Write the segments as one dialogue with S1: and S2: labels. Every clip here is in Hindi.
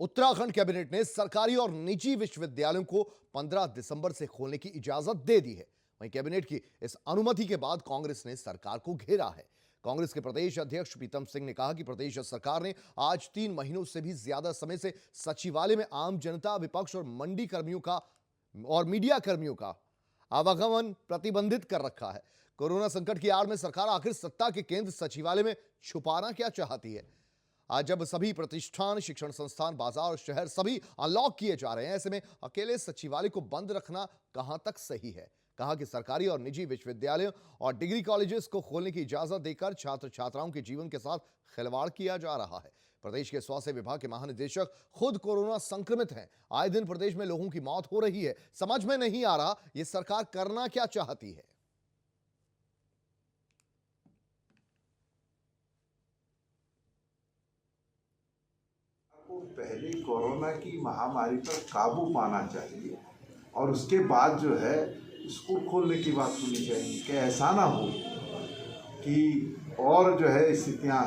S1: उत्तराखंड कैबिनेट ने सरकारी और निजी विश्वविद्यालयों को 15 दिसंबर से खोलने की इजाजत दे दी है। वहीं कैबिनेट की इस अनुमति के बाद कांग्रेस ने सरकार को घेरा है। कांग्रेस के प्रदेश अध्यक्ष प्रीतम सिंह ने कहा कि प्रदेश सरकार ने आज 3 महीनों से भी ज्यादा समय से सचिवालय में आम जनता, विपक्ष और मंडी कर्मियों का और मीडिया कर्मियों का आवागमन प्रतिबंधित कर रखा है। कोरोना संकट की आड़ में सरकार आखिर सत्ता के केंद्र सचिवालय में छुपाना क्या चाहती है? आज जब सभी प्रतिष्ठान, शिक्षण संस्थान, बाजार और शहर सभी अनलॉक किए जा रहे हैं, ऐसे में अकेले सचिवालय को बंद रखना कहां तक सही है? कहा कि सरकारी और निजी विश्वविद्यालयों और डिग्री कॉलेजेस को खोलने की इजाजत देकर छात्र छात्राओं के जीवन के साथ खिलवाड़ किया जा रहा है। प्रदेश के स्वास्थ्य विभाग के महानिदेशक खुद कोरोना संक्रमित हैं। आए दिन प्रदेश में लोगों की मौत हो रही है। समझ में नहीं आ रहा ये सरकार करना क्या चाहती है।
S2: को पहले कोरोना की महामारी पर काबू पाना चाहिए और उसके बाद जो है स्कूल खोलने की बात होनी चाहिए कि ऐसा ना हो कि और जो है स्थितियाँ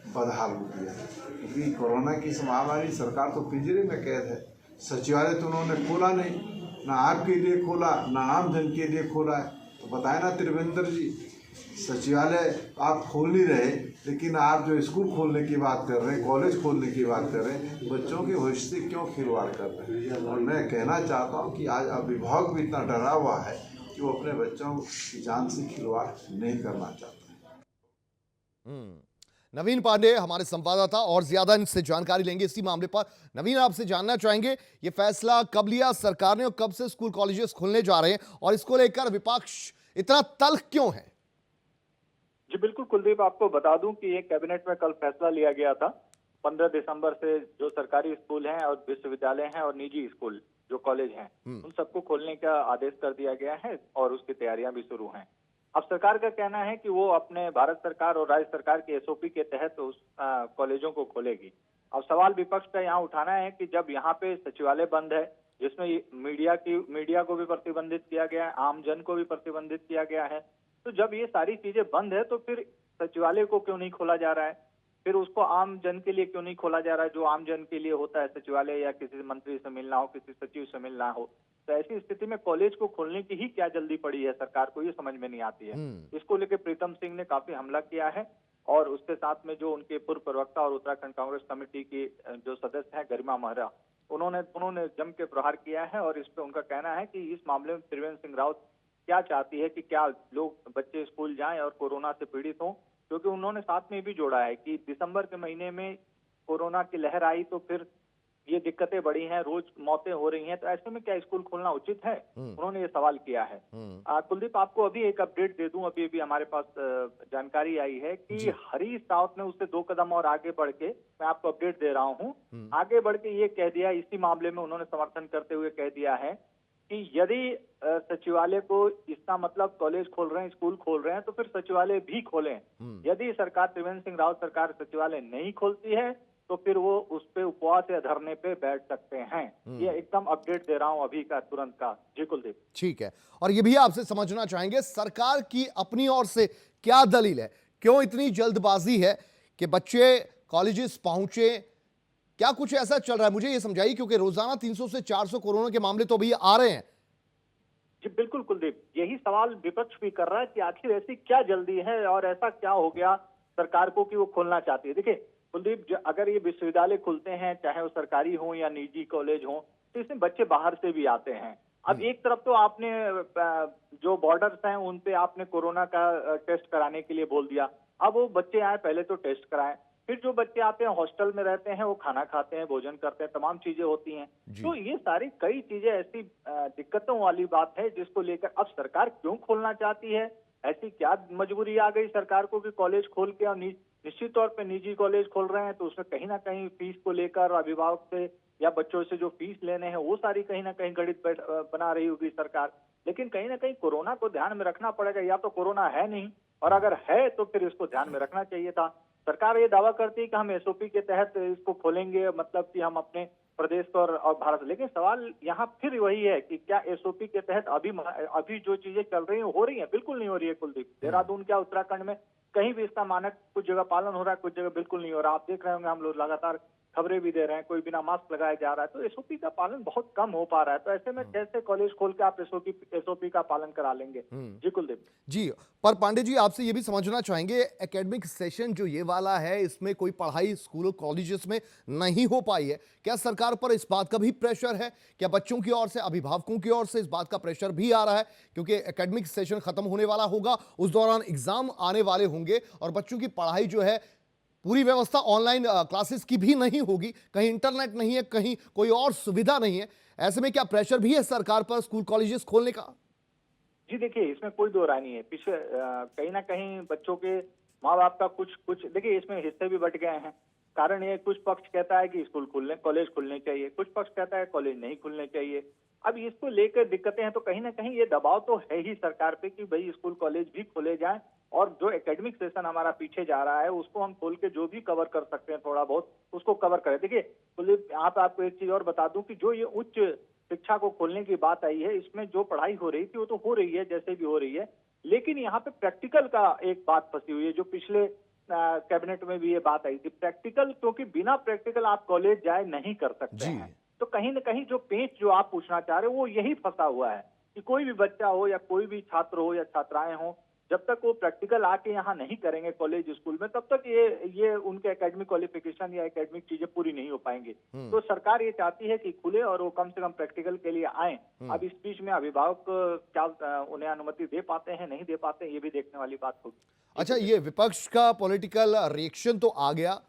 S2: बदहाल होती है। क्योंकि कोरोना की इस महामारी, सरकार तो पिंजरे में कैद है। सचिवालय तो उन्होंने खोला नहीं, ना आपके लिए खोला ना आम जन के लिए खोला है। तो बताए ना त्रिवेंद्र जी, सचिवालय आप खोल नहीं रहे, लेकिन आप जो स्कूल खोलने की बात कर रहे हैं, कॉलेज खोलने की बात कर रहे हैं, बच्चों के भविष्य से क्यों खिलवाड़ कर रहे हैं? और मैं कहना चाहता हूं कि आज अभिभावक भी इतना डरा हुआ है कि वो अपने बच्चों की जान से खिलवाड़ नहीं करना चाहता।
S1: नवीन पांडे हमारे संवाददाता और ज्यादा इनसे जानकारी लेंगे इसी मामले पर। नवीन, आपसे जानना चाहेंगे ये फैसला कब लिया सरकार ने और कब से स्कूल कॉलेजेस खुलने जा रहे हैं, और इसको लेकर विपक्ष इतना तल्ख क्यों है?
S3: जी बिल्कुल कुलदीप, आपको बता दूं कि ये कैबिनेट में कल फैसला लिया गया था। 15 दिसंबर से जो सरकारी स्कूल हैं और विश्वविद्यालय हैं और निजी स्कूल जो कॉलेज हैं, उन सबको खोलने का आदेश कर दिया गया है और उसकी तैयारियां भी शुरू हैं। अब सरकार का कहना है कि वो अपने भारत सरकार और राज्य सरकार के एसओपी के तहत उस कॉलेजों को खोलेगी। अब सवाल विपक्ष का यहाँ उठाना है कि जब यहाँ पे सचिवालय बंद है, जिसमें मीडिया को भी प्रतिबंधित किया गया है, आम जन को भी प्रतिबंधित किया गया है, तो जब ये सारी चीजें बंद है तो फिर सचिवालय को क्यों नहीं खोला जा रहा है? फिर उसको आम जन के लिए क्यों नहीं खोला जा रहा है, जो आम जन के लिए होता है सचिवालय, या किसी मंत्री से मिलना हो, किसी सचिव से मिलना हो। तो ऐसी स्थिति में कॉलेज को खोलने की ही क्या जल्दी पड़ी है सरकार को, ये समझ में नहीं आती है। इसको लेकर प्रीतम सिंह ने काफी हमला किया है और उसके साथ में जो उनके पूर्व प्रवक्ता और उत्तराखंड कांग्रेस कमेटी की जो सदस्य हैं गरिमा महरा, उन्होंने जम के प्रहार किया है। और इस पे उनका कहना है कि इस मामले में त्रिवेंद्र सिंह रावत क्या चाहती है कि क्या लोग बच्चे स्कूल जाएं और कोरोना से पीड़ित हों, क्योंकि उन्होंने साथ में भी जोड़ा है कि दिसंबर के महीने में कोरोना की लहर आई तो फिर ये दिक्कतें बढ़ी हैं, रोज मौतें हो रही हैं, तो ऐसे में क्या स्कूल खोलना उचित है? उन्होंने ये सवाल किया है। कुलदीप, आपको अभी एक अपडेट दे दूं, अभी हमारे पास जानकारी आई है कि हरीश रावत ने उससे 2 कदम और आगे बढ़ के, मैं आपको अपडेट दे रहा हूं, आगे बढ़ के ये कह दिया, इसी मामले में उन्होंने समर्थन करते हुए कह दिया है कि यदि सचिवालय को, इसका मतलब कॉलेज खोल रहे हैं, स्कूल खोल रहे हैं, तो फिर सचिवालय भी खोलें। यदि सरकार, त्रिवेंद्र सिंह रावत सरकार सचिवालय नहीं खोलती है तो फिर वो उस पे उपवास या धरने पे बैठ सकते हैं। ये एकदम अपडेट दे रहा हूं अभी का, तुरंत का। जी कुलदीप।
S1: ठीक है, और ये भी आपसे समझना चाहेंगे सरकार की अपनी ओर से क्या दलील है, क्यों इतनी जल्दबाजी है कि बच्चे कॉलेजेस पहुंचे? क्या कुछ ऐसा चल रहा है, मुझे ये समझाइए, क्योंकि रोजाना 300 से 400 कोरोना के मामले तो अभी आ रहे हैं।
S3: जी बिल्कुल कुलदीप, यही सवाल विपक्ष भी कर रहा है कि आखिर ऐसी क्या जल्दी है और ऐसा क्या हो गया सरकार को कि वो खोलना चाहती है। देखिए कुलदीप, अगर ये विश्वविद्यालय खुलते हैं, चाहे वो सरकारी हो या निजी कॉलेज हो, तो इसमें बच्चे बाहर से भी आते हैं। अब एक तरफ तो आपने जो बॉर्डर्स हैं उन पे आपने कोरोना का टेस्ट कराने के लिए बोल दिया। अब वो बच्चे आए, पहले तो टेस्ट कराएं, फिर जो बच्चे आते हैं हॉस्टल में रहते हैं, वो खाना खाते हैं, भोजन करते हैं, तमाम चीजें होती हैं। तो ये सारी कई चीजें ऐसी दिक्कतों वाली बात है जिसको लेकर अब सरकार क्यों खोलना चाहती है? ऐसी क्या मजबूरी आ गई सरकार को कि कॉलेज खोल के, और निश्चित तौर पे निजी कॉलेज खोल रहे हैं तो उसमें कहीं ना कहीं फीस को लेकर अभिभावक से या बच्चों से जो फीस लेने हैं वो सारी कहीं ना कहीं गणित बना रही होगी सरकार। लेकिन कहीं ना कहीं कोरोना को ध्यान में रखना पड़ेगा, या तो कोरोना है नहीं, और अगर है तो फिर इसको ध्यान में रखना चाहिए था। सरकार ये दावा करती है कि हम एसओपी के तहत इसको खोलेंगे, मतलब कि हम अपने प्रदेश और भारत, लेकिन सवाल यहाँ फिर वही है कि क्या एसओपी के तहत अभी जो चीजें चल रही हैं हो रही हैं? बिल्कुल नहीं हो रही है कुलदीप। देहरादून क्या, उत्तराखंड में कहीं भी इसका मानक कुछ जगह पालन हो रहा है, कुछ जगह बिल्कुल नहीं हो रहा। आप देख रहे होंगे, हम लोग लगातार खबरें भी दे रहे हैं, कोई बिना मास्क लगाए जा रहा है, तो एसओपी का पालन बहुत कम हो पा रहा है। तो ऐसे में कैसे कॉलेज खोल के आप एसओपी का पालन करा लेंगे? जी कुलदीप।
S1: जी, पर पांडे जी आपसे ये भी समझना चाहेंगे एकेडमिक सेशन जो ये वाला है इसमें कोई पढ़ाई स्कूलों कॉलेजेस में नहीं हो पाई है, क्या सरकार पर इस बात का भी प्रेशर है? क्या बच्चों की ओर से, अभिभावकों की ओर से इस बात का प्रेशर भी आ रहा है? क्योंकि एकेडमिक सेशन खत्म होने वाला होगा, उस दौरान एग्जाम आने वाले होंगे और बच्चों की पढ़ाई जो है पूरी व्यवस्था ऑनलाइन क्लासेस की भी नहीं होगी, कहीं इंटरनेट नहीं है, कहीं कोई और सुविधा नहीं है। ऐसे में क्या प्रेशर भी है सरकार पर स्कूल कॉलेजेस खोलने का?
S3: जी देखिए, इसमें कोई दो राय नहीं है। पीछे कहीं ना कहीं बच्चों के माँ बाप का कुछ कुछ देखिए, इसमें हिस्से भी बट गए हैं। कारण ये, कुछ पक्ष कहता है कि स्कूल खुलने, कॉलेज खुलने चाहिए, कुछ पक्ष कहता है कॉलेज नहीं खुलने चाहिए। अब इसको लेकर दिक्कतें हैं, तो कहीं ना कहीं ये दबाव तो है ही सरकार पे कि भाई स्कूल कॉलेज भी खोले जाएं और जो एकेडमिक सेशन हमारा पीछे जा रहा है उसको हम खोल के जो भी कवर कर सकते हैं थोड़ा बहुत उसको कवर करें। देखिए कुलदीप, यहाँ पे आपको एक चीज और बता दूं कि जो ये उच्च शिक्षा को खोलने की बात आई है, इसमें जो पढ़ाई हो रही थी वो तो हो रही है, जैसे भी हो रही है, लेकिन यहाँ पे प्रैक्टिकल का एक बात फंसी हुई है, जो पिछले कैबिनेट में भी ये बात आई थी। प्रैक्टिकल, क्योंकि बिना प्रैक्टिकल आप कॉलेज जाए नहीं कर सकते
S1: जी।
S3: हैं। तो कहीं ना कहीं जो पेंच जो आप पूछना चाह रहे हो वो यही फंसा हुआ है कि कोई भी बच्चा हो या कोई भी छात्र हो या छात्राएं हो, जब तक वो प्रैक्टिकल आके यहाँ नहीं करेंगे कॉलेज स्कूल में, तब तक ये उनके एकेडमिक क्वालिफिकेशन या एकेडमिक चीजें पूरी नहीं हो पाएंगी। तो सरकार ये चाहती है कि खुले और वो कम से कम प्रैक्टिकल के लिए आए। अब इस बीच में अभिभावक क्या उन्हें अनुमति दे पाते हैं, नहीं दे पाते हैं, ये भी देखने वाली बात होगी।
S1: अच्छा, ये विपक्ष का पॉलिटिकल रिएक्शन तो आ गया,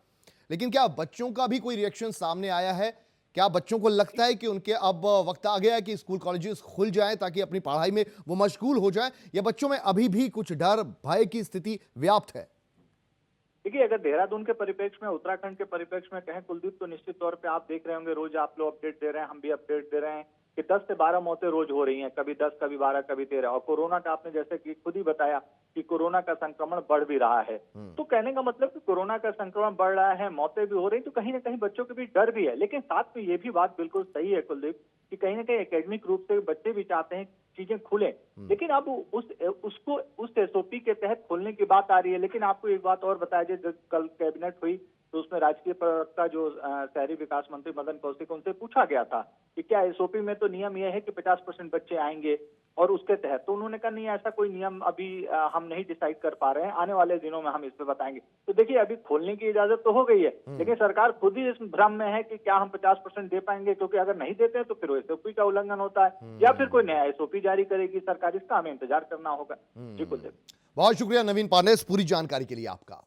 S1: लेकिन क्या बच्चों का भी कोई रिएक्शन सामने आया है? क्या बच्चों को लगता है कि उनके अब वक्त आ गया है कि स्कूल कॉलेजेस खुल जाएं ताकि अपनी पढ़ाई में वो मशगूल हो जाएं, या बच्चों में अभी भी कुछ डर भय की स्थिति व्याप्त है?
S3: देखिए, अगर देहरादून के परिप्रेक्ष्य में, उत्तराखंड के परिप्रेक्ष्य में कहें कुलदीप, तो निश्चित तौर पे आप देख रहे होंगे, रोज आप लोग अपडेट दे रहे हैं, हम भी अपडेट दे रहे हैं कि 10 से 12 मौतें रोज हो रही हैं, कभी 10, कभी 12, कभी 13। और कोरोना का आपने जैसे कि खुद ही बताया कि कोरोना का संक्रमण बढ़ भी रहा है। तो कहने का मतलब कि कोरोना का संक्रमण बढ़ रहा है, मौतें भी हो रही, तो कहीं ना कहीं बच्चों के भी डर भी है। लेकिन साथ में ये भी बात बिल्कुल सही है कुलदीप कि कहीं ना कहीं एकेडमिक रूप से बच्चे भी चाहते हैं चीजें खुले, लेकिन अब उस एसओपी के तहत खोलने की बात आ रही है। लेकिन आपको एक बात और बताया जाए, जब कल कैबिनेट हुई तो उसमें राजकीय प्रवक्ता जो शहरी विकास मंत्री मदन कौशिक, उनसे पूछा गया था कि क्या एसओपी में तो नियम यह है कि 50% बच्चे आएंगे और उसके तहत, तो उन्होंने कहा नहीं, ऐसा कोई नियम अभी हम नहीं डिसाइड कर पा रहे हैं, आने वाले दिनों में हम इस पे बताएंगे। तो देखिए, अभी खोलने की इजाजत तो हो गई है, लेकिन सरकार खुद ही इस भ्रम में है कि क्या हम 50% दे पाएंगे, क्योंकि अगर नहीं देते हैं तो फिर एसओपी का उल्लंघन होता है या फिर कोई नया एसओपी जारी करेगी सरकार, इसका हमें इंतजार करना होगा। जी कुलदीप।
S1: बहुत शुक्रिया नवीन पांडे इस पूरी जानकारी के लिए आपका।